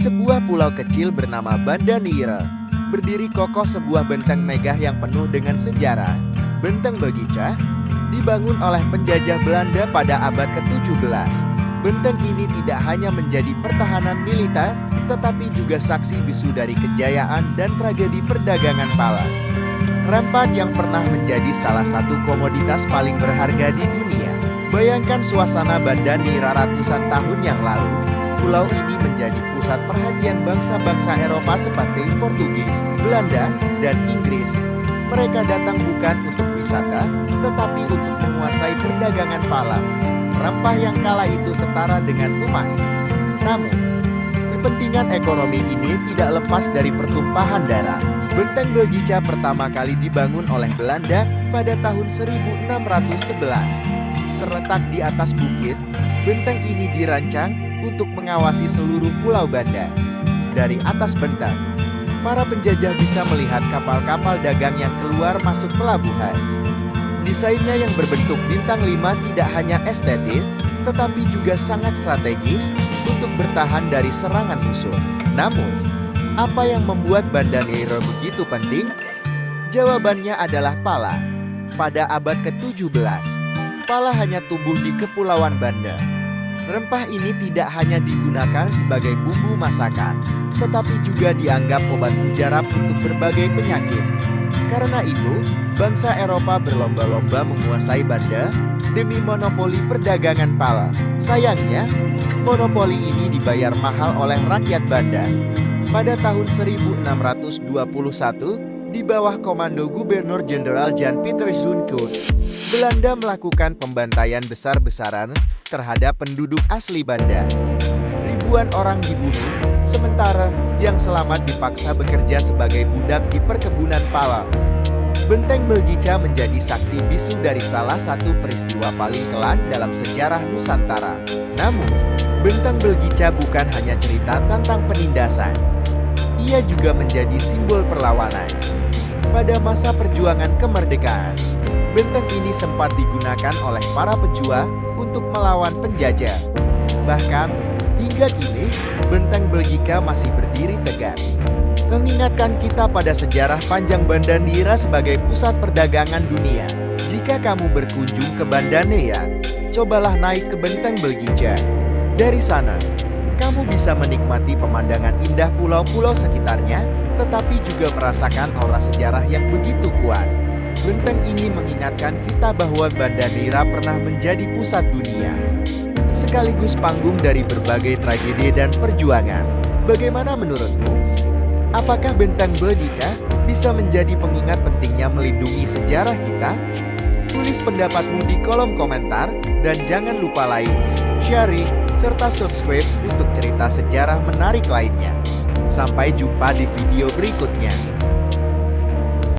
sebuah pulau kecil bernama Banda Neira, berdiri kokoh sebuah benteng megah yang penuh dengan sejarah. Benteng Belgica dibangun oleh penjajah Belanda pada abad ke-17. Benteng ini tidak hanya menjadi pertahanan militer, tetapi juga saksi bisu dari kejayaan dan tragedi perdagangan pala. Rempah yang pernah menjadi salah satu komoditas paling berharga di dunia. Bayangkan suasana Banda Neira ratusan tahun yang lalu. Pulau ini menjadi pusat perhatian bangsa-bangsa Eropa seperti Portugis, Belanda, dan Inggris. Mereka datang bukan untuk wisata, tetapi untuk menguasai perdagangan pala. Rempah yang kala itu setara dengan emas. Namun, kepentingan ekonomi ini tidak lepas dari pertumpahan darah. Benteng Belgica pertama kali dibangun oleh Belanda pada tahun 1611. Terletak di atas bukit, benteng ini dirancang untuk mengawasi seluruh Pulau Banda. Dari atas benteng, para penjajah bisa melihat kapal-kapal dagang yang keluar masuk pelabuhan. Desainnya yang berbentuk bintang 5 tidak hanya estetis, tetapi juga sangat strategis untuk bertahan dari serangan musuh. Namun, apa yang membuat Banda Neira begitu penting? Jawabannya adalah pala. Pada abad ke-17, pala hanya tumbuh di Kepulauan Banda. Rempah ini tidak hanya digunakan sebagai bumbu masakan, tetapi juga dianggap obat mujarab untuk berbagai penyakit. Karena itu, bangsa Eropa berlomba-lomba menguasai Banda demi monopoli perdagangan pala. Sayangnya, monopoli ini dibayar mahal oleh rakyat Banda. Pada tahun 1621, di bawah komando Gubernur Jenderal Jan Pieter Zoenkoop, Belanda melakukan pembantaian besar-besaran terhadap penduduk asli Banda. Ribuan orang dibunuh, sementara yang selamat dipaksa bekerja sebagai budak di perkebunan pala. Benteng Belgica menjadi saksi bisu dari salah satu peristiwa paling kelam dalam sejarah Nusantara. Namun, Benteng Belgica bukan hanya cerita tentang penindasan. Ia juga menjadi simbol perlawanan. Pada masa perjuangan kemerdekaan, benteng ini sempat digunakan oleh para pejuang untuk melawan penjajah. Bahkan, hingga kini, Benteng Belgica masih berdiri tegak, mengingatkan kita pada sejarah panjang Banda Neira sebagai pusat perdagangan dunia. Jika kamu berkunjung ke Banda Neira, cobalah naik ke Benteng Belgica. Dari sana, kamu bisa menikmati pemandangan indah pulau-pulau sekitarnya, tetapi juga merasakan aura sejarah yang begitu kuat. Benteng ini mengingatkan kita bahwa Banda Neira pernah menjadi pusat dunia, sekaligus panggung dari berbagai tragedi dan perjuangan. Bagaimana menurutmu? Apakah Benteng Belgica bisa menjadi pengingat pentingnya melindungi sejarah kita? Tulis pendapatmu di kolom komentar, dan jangan lupa like, share, serta subscribe untuk cerita sejarah menarik lainnya. Sampai jumpa di video berikutnya.